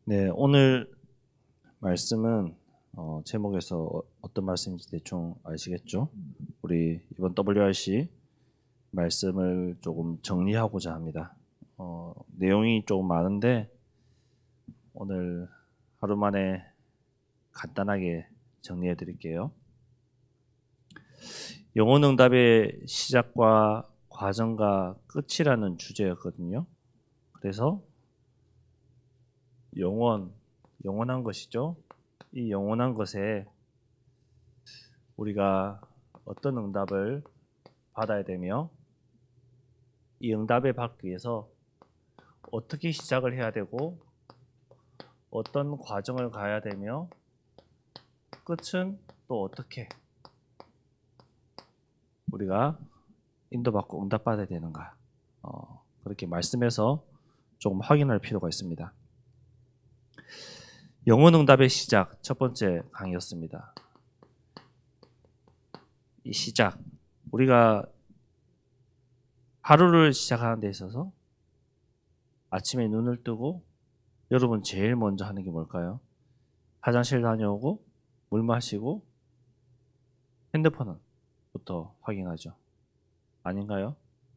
네, 오늘 말씀은 제목에서 어떤 말씀인지 대충 아시겠죠? 우리 이번 WRC 말씀을 조금 정리하고자 합니다. 내용이 조금 많은데 오늘 하루 만에 간단하게 정리해 드릴게요. 영혼응답의 시작과 과정과 끝이라는 주제였거든요. 그래서 영원한 것이죠. 이 영원한 것에 우리가 어떤 응답을 받아야 되며 이 응답을 받기 위해서 어떻게 시작을 해야 되고 어떤 과정을 가야 되며 끝은 또 어떻게 우리가 인도받고 응답받아야 되는가, 그렇게 말씀해서 조금 확인할 필요가 있습니다. 영혼응답의 시작, 첫 번째 강의였습니다. 이 시작, 우리가 하루를 시작하는 데 있어서 아침에 눈을 뜨고 여러분 제일 먼저 하는 게 뭘까요? 화장실 다녀오고 물 마시고 핸드폰부터 확인하죠. 아닌가요?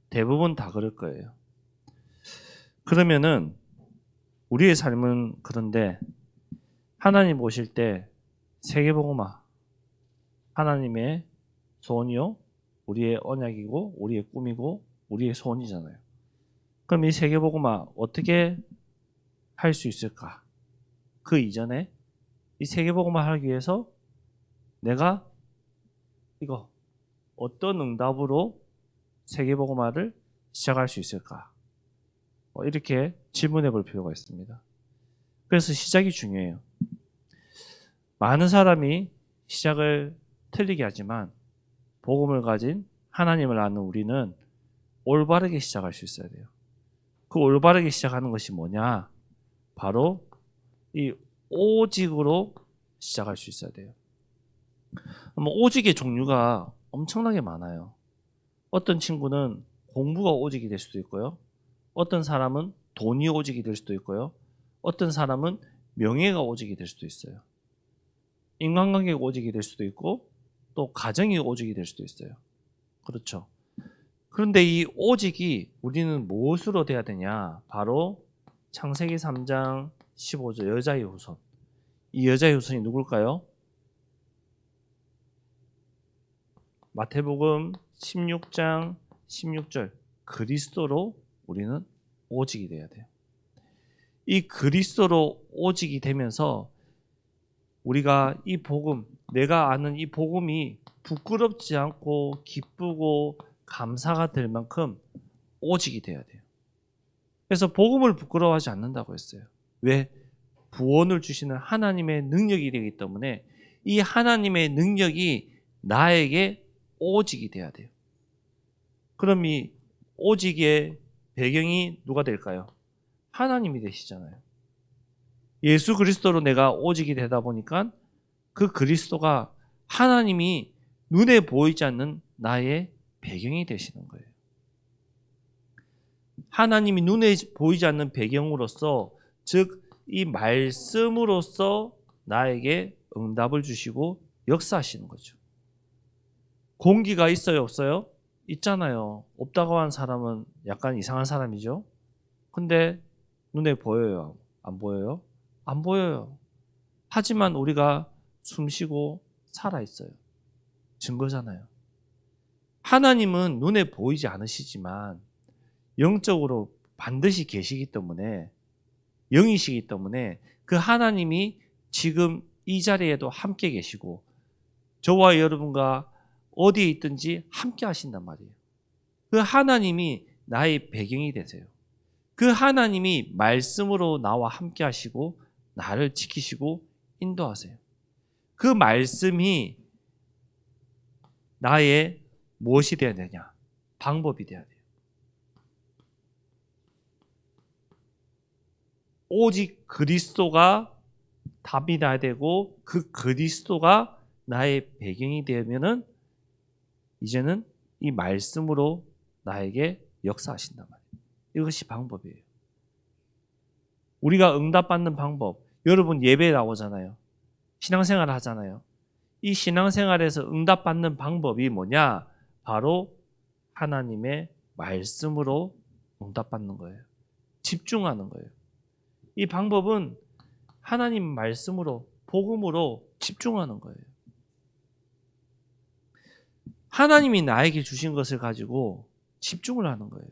대부분 다 그럴 거예요. 그러면은 우리의 삶은 그런데 하나님 오실 때 세계복음화, 하나님의 소원이요, 우리의 언약이고 우리의 꿈이고 우리의 소원이잖아요. 그럼 이 세계복음화 어떻게 할 수 있을까? 그 이전에 이 세계복음화 하기 위해서 내가 이거 어떤 응답으로 세계복음화를 시작할 수 있을까? 이렇게 질문해 볼 필요가 있습니다. 그래서 시작이 중요해요. 많은 사람이 시작을 틀리게 하지만 복음을 가진 하나님을 아는 우리는 올바르게 시작할 수 있어야 돼요. 그 올바르게 시작하는 것이 뭐냐? 바로 이 오직으로 시작할 수 있어야 돼요. 오직의 종류가 엄청나게 많아요. 어떤 친구는 공부가 오직이 될 수도 있고요. 어떤 사람은 돈이 오직이 될 수도 있고요. 어떤 사람은 명예가 오직이 될 수도 있어요. 인간관계가 오직이 될 수도 있고 또 가정이 오직이 될 수도 있어요. 그렇죠. 그런데 이 오직이 우리는 무엇으로 돼야 되냐? 바로 창세기 3장 15절 여자의 후손. 이 여자의 후손이 누굴까요? 마태복음 16장 16절 그리스도로 우리는 오직이 돼야 돼요. 이 그리스도로 오직이 되면서 우리가 이 복음, 내가 아는 이 복음이 부끄럽지 않고 기쁘고 감사가 될 만큼 오직이 돼야 돼요. 그래서 복음을 부끄러워하지 않는다고 했어요. 왜? 구원을 주시는 하나님의 능력이 되기 때문에 이 하나님의 능력이 나에게 오직이 돼야 돼요. 그럼 이 오직의 배경이 누가 될까요? 하나님이 되시잖아요. 예수 그리스도로 내가 오직이 되다 보니까 그 그리스도가 하나님이 눈에 보이지 않는 나의 배경이 되시는 거예요. 하나님이 눈에 보이지 않는 배경으로서, 즉 이 말씀으로서 나에게 응답을 주시고 역사하시는 거죠. 공기가 있어요, 없어요? 있잖아요. 없다고 한 사람은 약간 이상한 사람이죠. 근데 눈에 보여요? 안 보여요? 안 보여요. 하지만 우리가 숨쉬고 살아있어요. 증거잖아요. 하나님은 눈에 보이지 않으시지만 영적으로 반드시 계시기 때문에, 영이시기 때문에 그 하나님이 지금 이 자리에도 함께 계시고 저와 여러분과 어디에 있든지 함께 하신단 말이에요. 그 하나님이 나의 배경이 되세요. 그 하나님이 말씀으로 나와 함께 하시고 나를 지키시고 인도하세요. 그 말씀이 나의 무엇이 되어야 되냐? 방법이 되어야 돼요. 오직 그리스도가 답이 나야 되고 그 그리스도가 나의 배경이 되면은 이제는 이 말씀으로 나에게 역사하신단 말이에요. 이것이 방법이에요. 우리가 응답받는 방법, 여러분 예배 나오잖아요. 신앙생활 하잖아요. 이 신앙생활에서 응답받는 방법이 뭐냐? 바로 하나님의 말씀으로 응답받는 거예요. 집중하는 거예요. 이 방법은 하나님 말씀으로, 복음으로 집중하는 거예요. 하나님이 나에게 주신 것을 가지고 집중을 하는 거예요.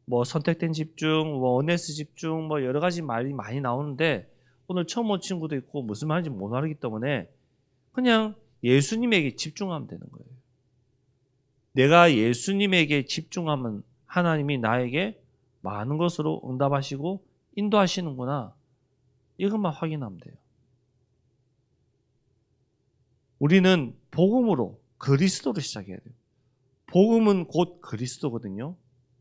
뭐 선택된 집중, 뭐 어네스 집중, 뭐 여러 가지 말이 많이 나오는데 오늘 처음 온 친구도 있고 무슨 말인지 못 알기 때문에 그냥 예수님에게 집중하면 되는 거예요. 내가 예수님에게 집중하면 하나님이 나에게 많은 것으로 응답하시고 인도하시는구나. 이것만 확인하면 돼요. 우리는 복음으로 그리스도로 시작해야 돼요. 복음은 곧 그리스도거든요.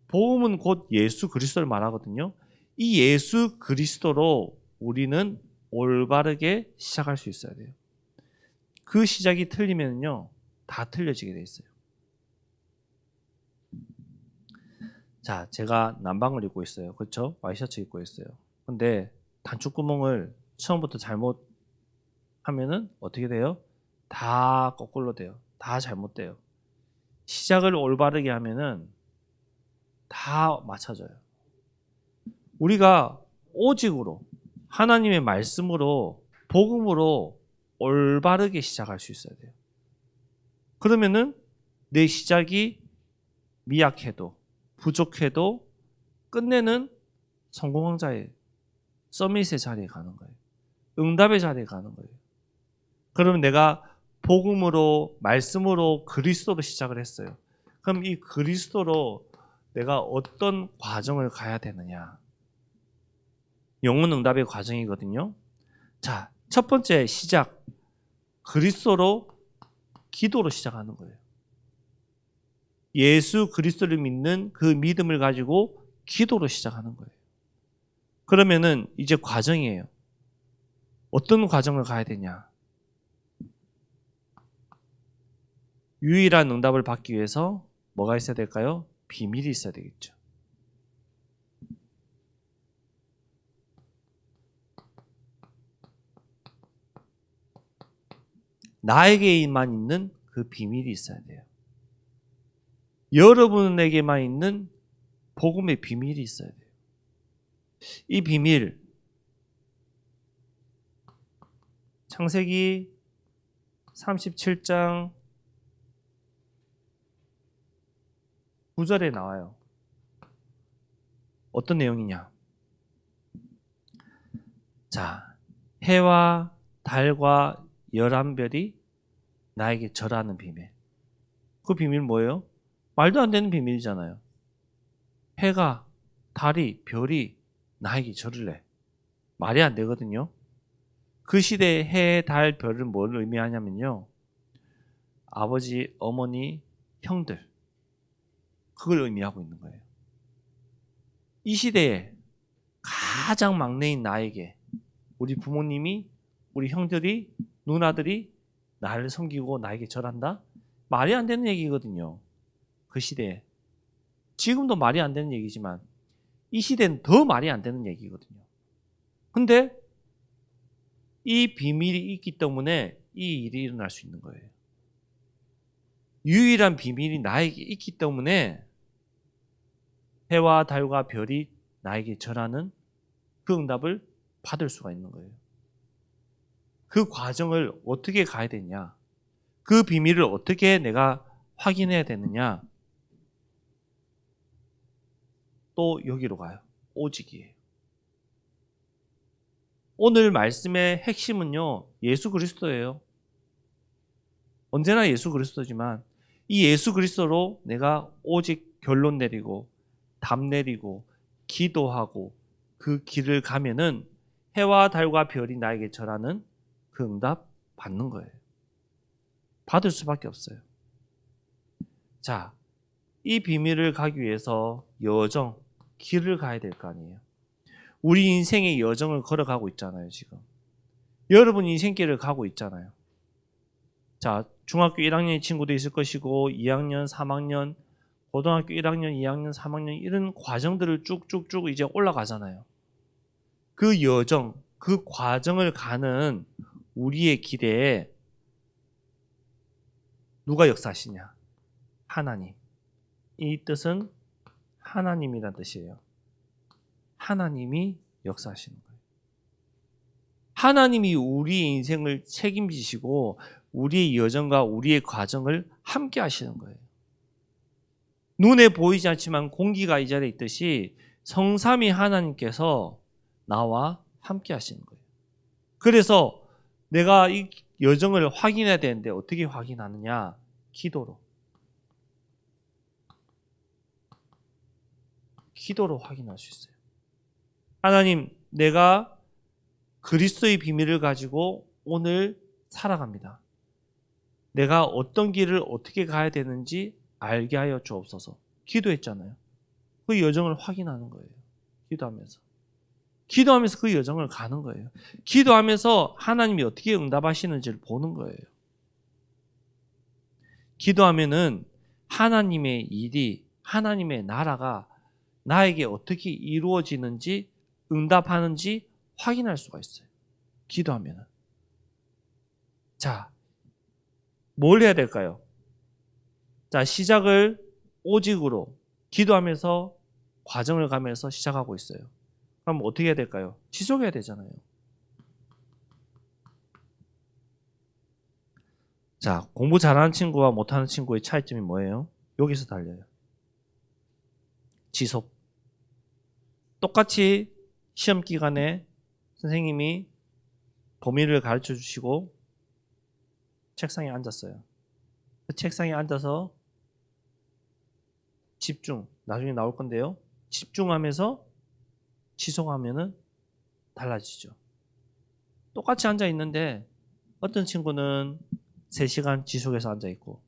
복음은 곧 예수 그리스도를 말하거든요. 이 예수 그리스도로 우리는 올바르게 시작할 수 있어야 돼요. 그 시작이 틀리면요, 다 틀려지게 돼 있어요. 자, 제가 남방을 입고 있어요. 그렇죠? 와이셔츠 입고 있어요. 근데 단추구멍을 처음부터 잘못 하면은 어떻게 돼요? 다 거꾸로 돼요. 다 잘못돼요. 시작을 올바르게 하면은 다 맞춰져요. 우리가 오직으로 하나님의 말씀으로 복음으로 올바르게 시작할 수 있어야 돼요. 그러면은 내 시작이 미약해도 부족해도 끝내는 성공한 자의 서밋의 자리에 가는 거예요. 응답의 자리에 가는 거예요. 그러면 내가 복음으로 말씀으로 그리스도로 시작을 했어요. 그럼 이 그리스도로 내가 어떤 과정을 가야 되느냐? 영혼 응답의 과정이거든요. 자, 첫 번째 시작. 그리스도로 기도로 시작하는 거예요. 예수 그리스도를 믿는 그 믿음을 가지고 기도로 시작하는 거예요. 그러면은 이제 과정이에요. 어떤 과정을 가야 되냐? 유일한 응답을 받기 위해서 뭐가 있어야 될까요? 비밀이 있어야 되겠죠. 나에게만 있는 그 비밀이 있어야 돼요. 여러분에게만 있는 복음의 비밀이 있어야 돼요. 이 비밀, 창세기 37장 9절에 나와요. 어떤 내용이냐? 자, 해와 달과 11별이 나에게 절하는 비밀. 그 비밀 뭐예요? 말도 안 되는 비밀이잖아요. 해가, 달이, 별이 나에게 절을 해. 말이 안 되거든요. 그 시대에 해, 달, 별은 뭘 의미하냐면요. 아버지, 어머니, 형들. 그걸 의미하고 있는 거예요. 이 시대에 가장 막내인 나에게 우리 부모님이, 우리 형들이, 누나들이 나를 섬기고 나에게 절한다? 말이 안 되는 얘기거든요. 그 시대에. 지금도 말이 안 되는 얘기지만 이 시대는 더 말이 안 되는 얘기거든요. 근데 이 비밀이 있기 때문에 이 일이 일어날 수 있는 거예요. 유일한 비밀이 나에게 있기 때문에 해와 달과 별이 나에게 절하는 그 응답을 받을 수가 있는 거예요. 그 과정을 어떻게 가야 되냐? 그 비밀을 어떻게 내가 확인해야 되느냐? 또 여기로 가요. 오직이에요. 오늘 말씀의 핵심은요, 예수 그리스도예요. 언제나 예수 그리스도지만 이 예수 그리스도로 내가 오직 결론 내리고 답 내리고 기도하고 그 길을 가면은 해와 달과 별이 나에게 절하는 그 응답 받는 거예요. 받을 수밖에 없어요. 자, 이 비밀을 가기 위해서 여정, 길을 가야 될 거 아니에요. 우리 인생의 여정을 걸어가고 있잖아요, 지금. 여러분 인생길을 가고 있잖아요. 자, 중학교 1학년 친구도 있을 것이고 2학년, 3학년, 고등학교 1학년, 2학년, 3학년 이런 과정들을 쭉쭉쭉 이제 올라가잖아요. 그 여정, 그 과정을 가는 우리의 길에 누가 역사하시냐? 하나님. 이 뜻은 하나님이란 뜻이에요. 하나님이 역사하시는 거예요. 하나님이 우리의 인생을 책임지시고 우리의 여정과 우리의 과정을 함께 하시는 거예요. 눈에 보이지 않지만 공기가 이 자리에 있듯이 성삼위 하나님께서 나와 함께 하시는 거예요. 그래서 내가 이 여정을 확인해야 되는데 어떻게 확인하느냐? 기도로. 기도로 확인할 수 있어요. 하나님, 내가 그리스도의 비밀을 가지고 오늘 살아갑니다. 내가 어떤 길을 어떻게 가야 되는지 알게 하여 주옵소서. 기도했잖아요. 그 여정을 확인하는 거예요. 기도하면서. 기도하면서 그 여정을 가는 거예요. 기도하면서 하나님이 어떻게 응답하시는지를 보는 거예요. 기도하면은 하나님의 일이, 하나님의 나라가 나에게 어떻게 이루어지는지, 응답하는지 확인할 수가 있어요. 기도하면은. 자, 뭘 해야 될까요? 자, 시작을 오직으로 기도하면서 과정을 가면서 시작하고 있어요. 그럼 어떻게 해야 될까요? 지속해야 되잖아요. 자, 공부 잘하는 친구와 못하는 친구의 차이점이 뭐예요? 여기서 달려요. 지속. 똑같이 시험 기간에 선생님이 범위를 가르쳐 주시고 책상에 앉았어요. 그 책상에 앉아서 집중, 나중에 나올 건데요. 집중하면서 지속하면은 달라지죠. 똑같이 앉아 있는데 어떤 친구는 3시간 지속해서 앉아 있고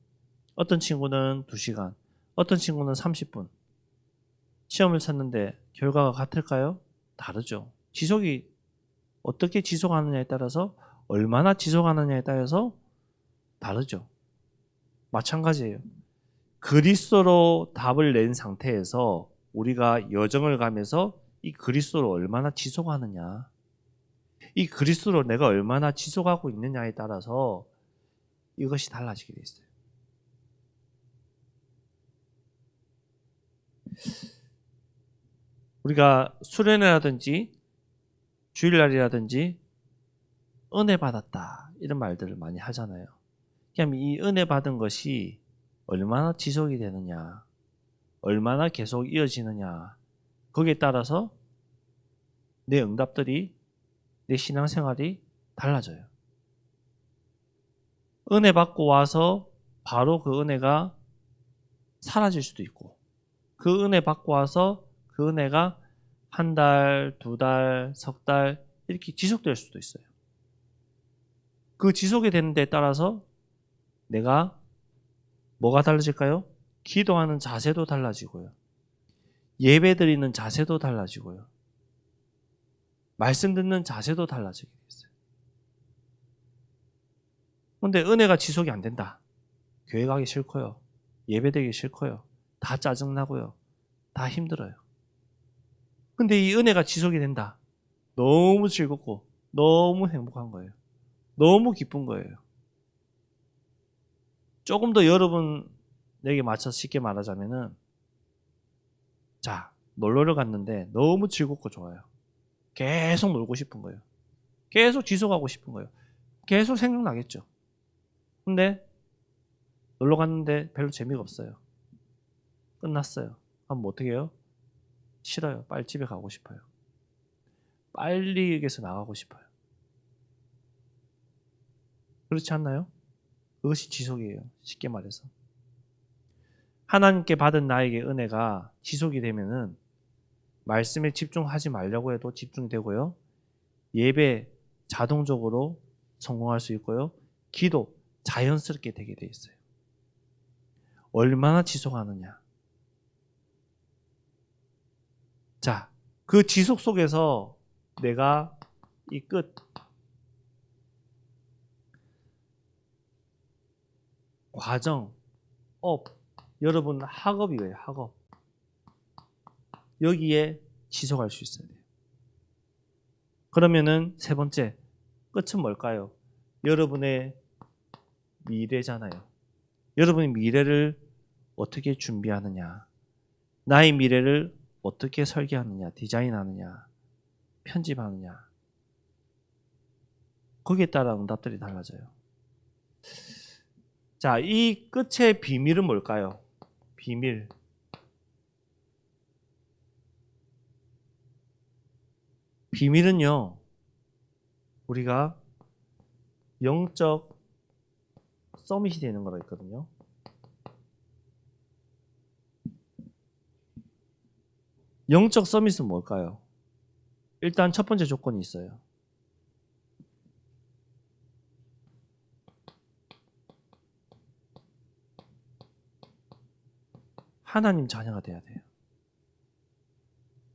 어떤 친구는 2시간, 어떤 친구는 30분. 시험을 쳤는데 결과가 같을까요? 다르죠. 지속이 어떻게 지속하느냐에 따라서 얼마나 지속하느냐에 따라서 다르죠. 마찬가지예요. 그리스도로 답을 낸 상태에서 우리가 여정을 가면서 이 그리스도로 얼마나 지속하느냐, 이 그리스도로 내가 얼마나 지속하고 있느냐에 따라서 이것이 달라지게 돼 있어요. 우리가 수련회라든지 주일날이라든지 은혜 받았다 이런 말들을 많이 하잖아요. 그럼 이 은혜 받은 것이 얼마나 지속이 되느냐, 얼마나 계속 이어지느냐, 거기에 따라서 내 응답들이, 내 신앙생활이 달라져요. 은혜 받고 와서 바로 그 은혜가 사라질 수도 있고, 그 은혜 받고 와서 그 은혜가 1달, 2달, 석 달 이렇게 지속될 수도 있어요. 그 지속이 되는 데 따라서 내가 뭐가 달라질까요? 기도하는 자세도 달라지고요. 예배 드리는 자세도 달라지고요. 말씀 듣는 자세도 달라지게 있어요. 그런데 은혜가 지속이 안 된다. 교회 가기 싫고요. 예배 드리기 싫고요. 다 짜증나고요. 다 힘들어요. 근데 이 은혜가 지속이 된다. 너무 즐겁고 너무 행복한 거예요. 너무 기쁜 거예요. 조금 더 여러분에게 맞춰서 쉽게 말하자면은, 자, 놀러를 갔는데 너무 즐겁고 좋아요. 계속 놀고 싶은 거예요. 계속 지속하고 싶은 거예요. 계속 생각나겠죠. 근데 놀러 갔는데 별로 재미가 없어요. 끝났어요. 그럼 뭐 어떻게 해요? 싫어요. 빨리 집에 가고 싶어요. 빨리 여기서 나가고 싶어요. 그렇지 않나요? 그것이 지속이에요. 쉽게 말해서. 하나님께 받은 나에게 은혜가 지속이 되면은 말씀에 집중하지 말려고 해도 집중이 되고요. 예배 자동적으로 성공할 수 있고요. 기도 자연스럽게 되게 돼 있어요. 얼마나 지속하느냐. 자, 그 지속 속에서 내가 이 끝, 과정, 여러분 학업이에요. 학업. 여기에 지속할 수 있어야 돼요. 그러면은 세 번째, 끝은 뭘까요? 여러분의 미래잖아요. 여러분의 미래를 어떻게 준비하느냐, 나의 미래를 어떻게 설계하느냐, 디자인하느냐, 편집하느냐, 거기에 따라 응답들이 달라져요. 자, 이 끝의 비밀은 뭘까요? 비밀. 비밀은요, 우리가 영적 서밋이 되는 거라 했거든요. 영적 서밋은 뭘까요? 일단 첫 번째 조건이 있어요. 하나님 자녀가 돼야 돼요.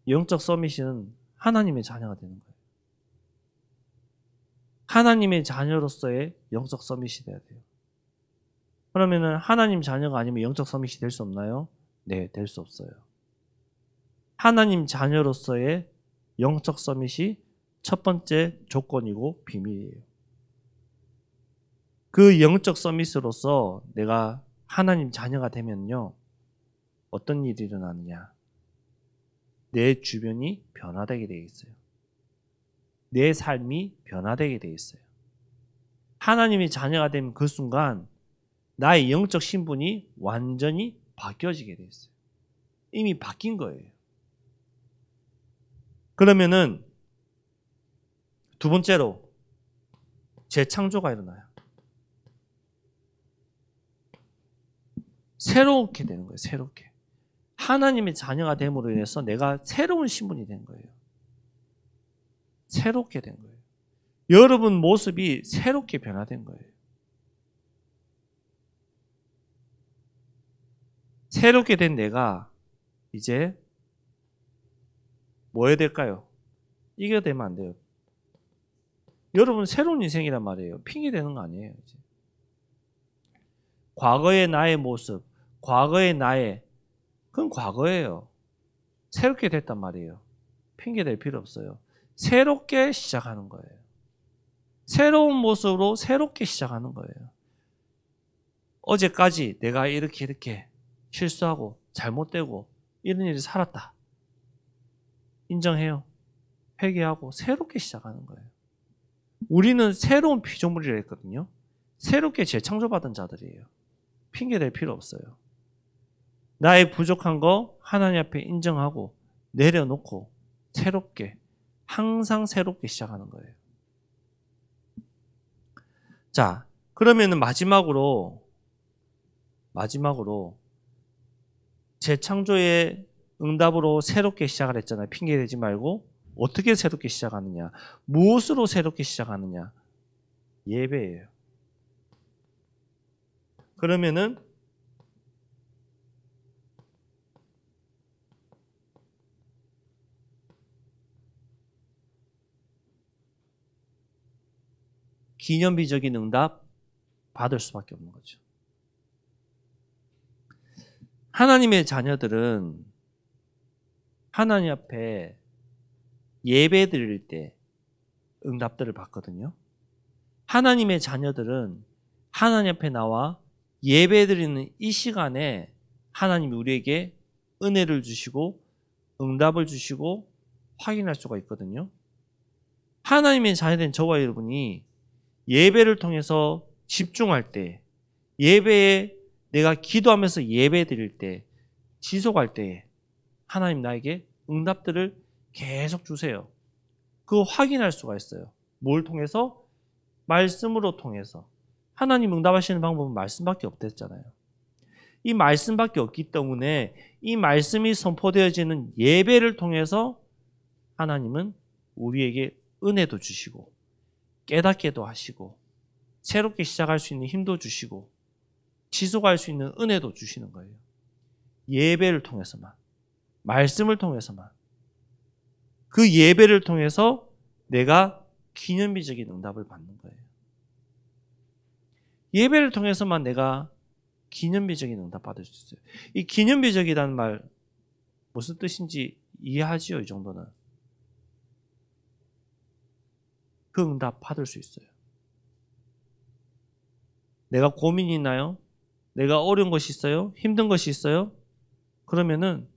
영적 서밋은 하나님의 자녀가 되는 거예요. 하나님의 자녀로서의 영적 서밋이 돼야 돼요. 그러면은 하나님 자녀가 아니면 영적 서밋이 될 수 없나요? 네, 될 수 없어요. 하나님 자녀로서의 영적 서밋이 첫 번째 조건이고 비밀이에요. 그 영적 서밋으로서 내가 하나님 자녀가 되면요, 어떤 일이 일어나느냐? 내 주변이 변화되게 되어 있어요. 내 삶이 변화되게 되어 있어요. 하나님의 자녀가 되면 그 순간 나의 영적 신분이 완전히 바뀌어지게 되어 있어요. 이미 바뀐 거예요. 그러면은 두 번째로 재창조가 일어나요. 새롭게 되는 거예요. 새롭게. 하나님의 자녀가 됨으로 인해서 내가 새로운 신분이 된 거예요. 새롭게 된 거예요. 여러분 모습이 새롭게 변화된 거예요. 새롭게 된 내가 이제 뭐 해야 될까요? 이게 되면 안 돼요. 여러분 새로운 인생이란 말이에요. 핑계 대는 거 아니에요. 이제. 과거의 나의 모습, 과거의 나의, 그건 과거예요. 새롭게 됐단 말이에요. 핑계 댈 필요 없어요. 새롭게 시작하는 거예요. 새로운 모습으로 새롭게 시작하는 거예요. 어제까지 내가 이렇게 실수하고 잘못되고 이런 일이 살았다. 인정해요. 회개하고 새롭게 시작하는 거예요. 우리는 새로운 피조물이라 했거든요. 새롭게 재창조받은 자들이에요. 핑계댈 필요 없어요. 나의 부족한 거 하나님 앞에 인정하고 내려놓고 새롭게, 항상 새롭게 시작하는 거예요. 자, 그러면은 마지막으로 재창조의 응답으로 새롭게 시작을 했잖아요. 핑계대지 말고 어떻게 새롭게 시작하느냐, 무엇으로 새롭게 시작하느냐, 예배예요. 그러면은 기념비적인 응답 받을 수밖에 없는 거죠. 하나님의 자녀들은 하나님 앞에 예배 드릴 때 응답들을 받거든요. 하나님의 자녀들은 하나님 앞에 나와 예배 드리는 이 시간에 하나님이 우리에게 은혜를 주시고 응답을 주시고 확인할 수가 있거든요. 하나님의 자녀된 저와 여러분이 예배를 통해서 집중할 때, 예배에 내가 기도하면서 예배 드릴 때, 지속할 때 하나님 나에게 응답들을 계속 주세요. 그거 확인할 수가 있어요. 뭘 통해서? 말씀으로 통해서. 하나님 응답하시는 방법은 말씀밖에 없댔잖아요. 이 말씀밖에 없기 때문에 이 말씀이 선포되어지는 예배를 통해서 하나님은 우리에게 은혜도 주시고 깨닫게도 하시고 새롭게 시작할 수 있는 힘도 주시고 지속할 수 있는 은혜도 주시는 거예요. 예배를 통해서만, 말씀을 통해서만. 그 예배를 통해서 내가 기념비적인 응답을 받는 거예요. 예배를 통해서만 내가 기념비적인 응답 받을 수 있어요. 이 기념비적이라는 말 무슨 뜻인지 이해하지요? 이 정도는. 그 응답 받을 수 있어요. 내가 고민이 있나요? 내가 어려운 것이 있어요? 힘든 것이 있어요? 그러면은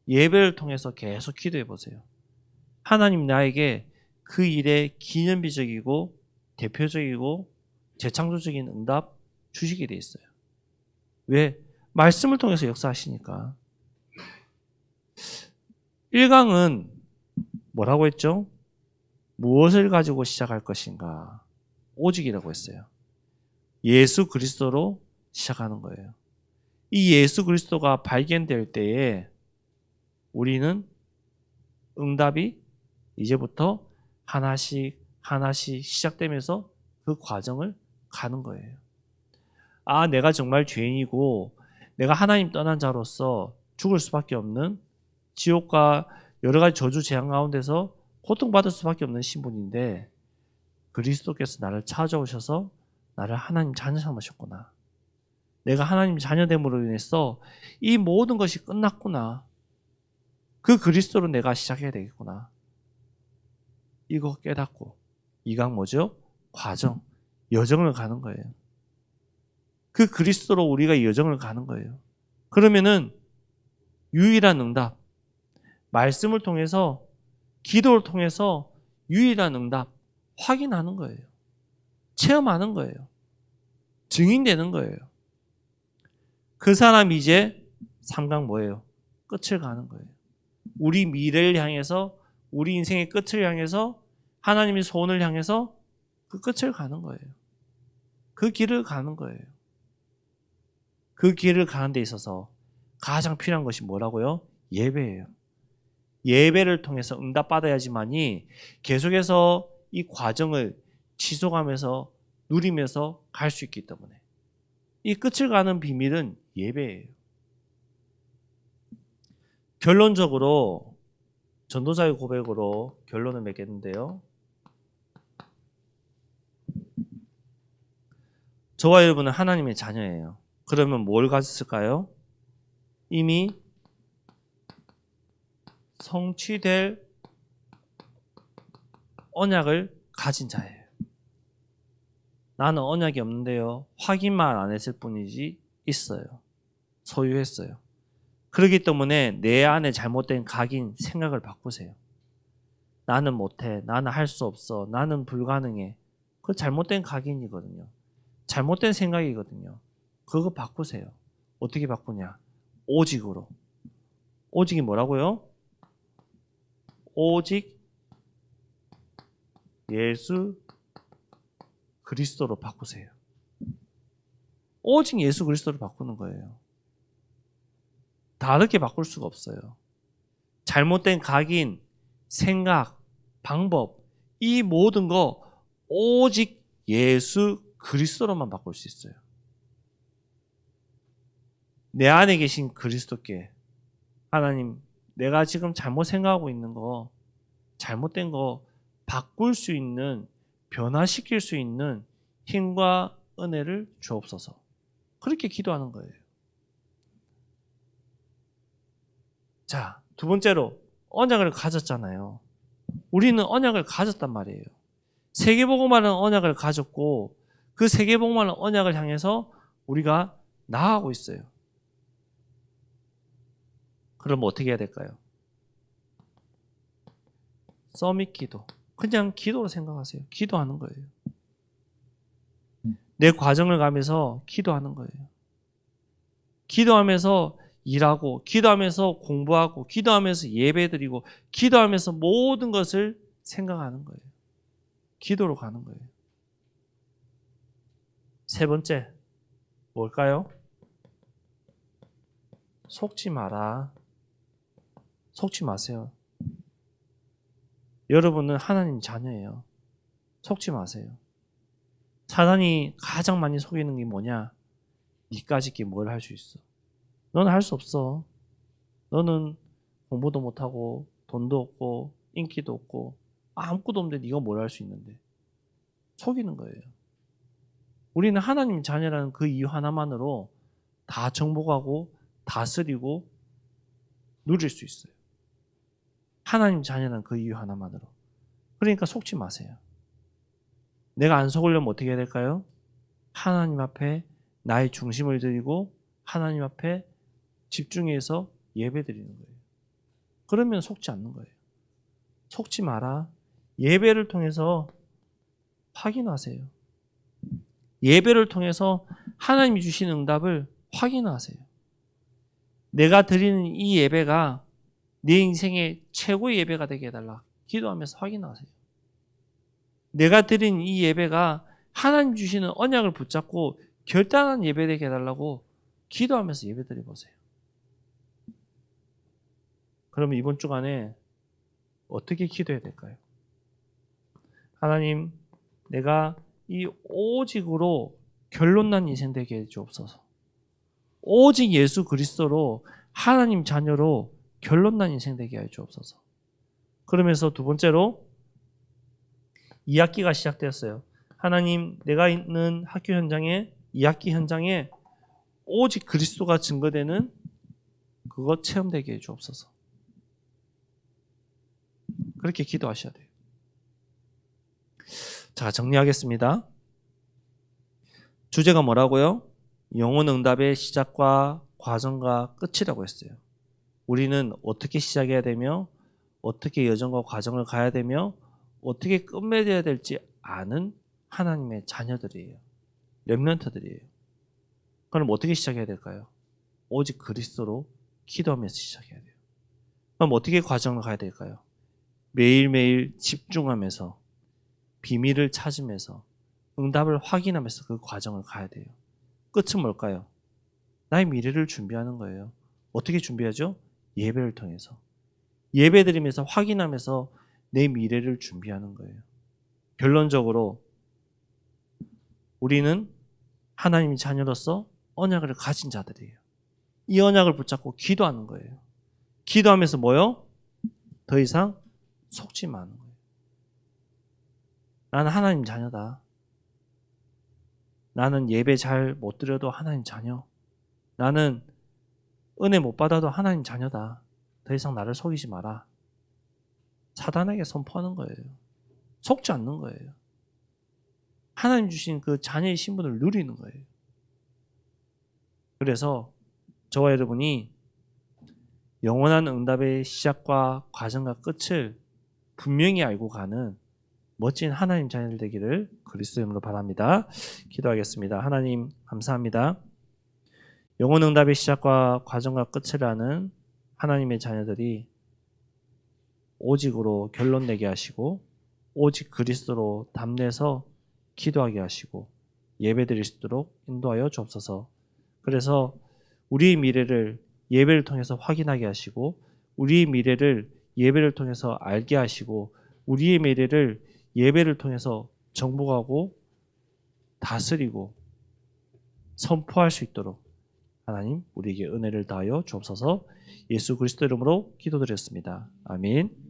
예배를 통해서 계속 기도해 보세요. 하나님 나에게 그 일에 기념비적이고 대표적이고 재창조적인 응답 주시게 돼 있어요. 왜? 말씀을 통해서 역사하시니까. 1강은 뭐라고 했죠? 무엇을 가지고 시작할 것인가? 오직이라고 했어요. 예수 그리스도로 시작하는 거예요. 이 예수 그리스도가 발견될 때에 우리는 응답이 이제부터 하나씩 하나씩 시작되면서 그 과정을 가는 거예요. 아, 내가 정말 죄인이고 내가 하나님 떠난 자로서 죽을 수밖에 없는 지옥과 여러 가지 저주 재앙 가운데서 고통받을 수밖에 없는 신분인데 그리스도께서 나를 찾아오셔서 나를 하나님 자녀 삼으셨구나. 내가 하나님 자녀됨으로 인해서 이 모든 것이 끝났구나. 그 그리스도로 내가 시작해야 되겠구나. 이거 깨닫고 이강 뭐죠? 과정, 여정을 가는 거예요. 그 그리스도로 우리가 여정을 가는 거예요. 그러면은 유일한 응답, 말씀을 통해서 기도를 통해서 유일한 응답 확인하는 거예요. 체험하는 거예요. 증인되는 거예요. 그 사람이 이제 3강 뭐예요? 끝을 가는 거예요. 우리 미래를 향해서 우리 인생의 끝을 향해서 하나님의 소원을 향해서 그 끝을 가는 거예요. 그 길을 가는 거예요. 그 길을 가는 데 있어서 가장 필요한 것이 뭐라고요? 예배예요. 예배를 통해서 응답받아야지만이 계속해서 이 과정을 지속하면서 누리면서 갈 수 있기 때문에 이 끝을 가는 비밀은 예배예요. 결론적으로 전도자의 고백으로 결론을 맺겠는데요. 저와 여러분은 하나님의 자녀예요. 그러면 뭘 가졌을까요? 이미 성취될 언약을 가진 자예요. 나는 언약이 없는데요. 확인만 안 했을 뿐이지 있어요. 소유했어요. 그렇기 때문에 내 안에 잘못된 각인 생각을 바꾸세요. 나는 못해. 나는 할 수 없어. 나는 불가능해. 그거 잘못된 각인이거든요. 잘못된 생각이거든요. 그거 바꾸세요. 어떻게 바꾸냐? 오직으로. 오직이 뭐라고요? 오직 예수 그리스도로 바꾸세요. 오직 예수 그리스도로 바꾸는 거예요. 다르게 바꿀 수가 없어요. 잘못된 각인, 생각, 방법, 이 모든 거 오직 예수 그리스도로만 바꿀 수 있어요. 내 안에 계신 그리스도께 하나님, 내가 지금 잘못 생각하고 있는 거, 잘못된 거 바꿀 수 있는, 변화시킬 수 있는 힘과 은혜를 주옵소서. 그렇게 기도하는 거예요. 자, 두 번째로 언약을 가졌잖아요. 우리는 언약을 가졌단 말이에요. 세계복음화는 언약을 가졌고 그 세계복음화는 언약을 향해서 우리가 나아가고 있어요. 그럼 어떻게 해야 될까요? 서밋 기도. 그냥 기도로 생각하세요. 기도하는 거예요. 내 과정을 가면서 기도하는 거예요. 기도하면서 일하고, 기도하면서 공부하고, 기도하면서 예배드리고, 기도하면서 모든 것을 생각하는 거예요. 기도로 가는 거예요. 세 번째, 뭘까요? 속지 마라. 속지 마세요. 여러분은 하나님 자녀예요. 속지 마세요. 사단이 가장 많이 속이는 게 뭐냐? 니까짓 게 뭘 할 수 있어? 너는 할 수 없어. 너는 공부도 못하고 돈도 없고 인기도 없고 아무것도 없는데 네가 뭘 할 수 있는데. 속이는 거예요. 우리는 하나님 자녀라는 그 이유 하나만으로 다 정복하고 다스리고 누릴 수 있어요. 하나님 자녀라는 그 이유 하나만으로. 그러니까 속지 마세요. 내가 안 속으려면 어떻게 해야 될까요? 하나님 앞에 나의 중심을 드리고 하나님 앞에 집중해서 예배 드리는 거예요. 그러면 속지 않는 거예요. 속지 마라. 예배를 통해서 확인하세요. 예배를 통해서 하나님이 주신 응답을 확인하세요. 내가 드리는 이 예배가 내 인생의 최고의 예배가 되게 해달라. 기도하면서 확인하세요. 내가 드린 이 예배가 하나님 주시는 언약을 붙잡고 결단한 예배 되게 해달라고 기도하면서 예배 드려보세요. 그러면 이번 주간에 어떻게 기도해야 될까요? 하나님, 내가 이 오직으로 결론난 인생 되게 해주옵소서. 오직 예수 그리스도로 하나님 자녀로 결론난 인생 되게 해주옵소서. 그러면서 두 번째로 2학기가 시작되었어요. 하나님, 내가 있는 학교 현장에 2학기 현장에 오직 그리스도가 증거되는 그것 체험되게 해주옵소서. 그렇게 기도하셔야 돼요. 자, 정리하겠습니다. 주제가 뭐라고요? 영혼 응답의 시작과 과정과 끝이라고 했어요. 우리는 어떻게 시작해야 되며 어떻게 여정과 과정을 가야 되며 어떻게 끝맺어야 될지 아는 하나님의 자녀들이에요. 렘넌트들이에요. 그럼 어떻게 시작해야 될까요? 오직 그리스도로 기도하면서 시작해야 돼요. 그럼 어떻게 과정을 가야 될까요? 매일매일 집중하면서 비밀을 찾으면서 응답을 확인하면서 그 과정을 가야 돼요. 끝은 뭘까요? 나의 미래를 준비하는 거예요. 어떻게 준비하죠? 예배를 통해서. 예배 드리면서 확인하면서 내 미래를 준비하는 거예요. 결론적으로 우리는 하나님의 자녀로서 언약을 가진 자들이에요. 이 언약을 붙잡고 기도하는 거예요. 기도하면서 뭐요? 더 이상 속지 마는 거예요. 나는 하나님 자녀다. 나는 예배 잘 못 드려도 하나님 자녀. 나는 은혜 못 받아도 하나님 자녀다. 더 이상 나를 속이지 마라. 사단에게 선포하는 거예요. 속지 않는 거예요. 하나님 주신 그 자녀의 신분을 누리는 거예요. 그래서 저와 여러분이 영원한 응답의 시작과 과정과 끝을 분명히 알고 가는 멋진 하나님 자녀들 되기를 그리스도 이름으로 바랍니다. 기도하겠습니다. 하나님 감사합니다. 영원 응답의 시작과 과정과 끝을 아는 하나님의 자녀들이 오직으로 결론 내게 하시고 오직 그리스도로 담내서 기도하게 하시고 예배드릴 수 있도록 인도하여 주옵소서. 그래서 우리의 미래를 예배를 통해서 확인하게 하시고 우리의 미래를 예배를 통해서 알게 하시고 우리의 미래를 예배를 통해서 정복하고 다스리고 선포할 수 있도록 하나님 우리에게 은혜를 다하여 주옵소서. 예수 그리스도 이름으로 기도드렸습니다. 아멘.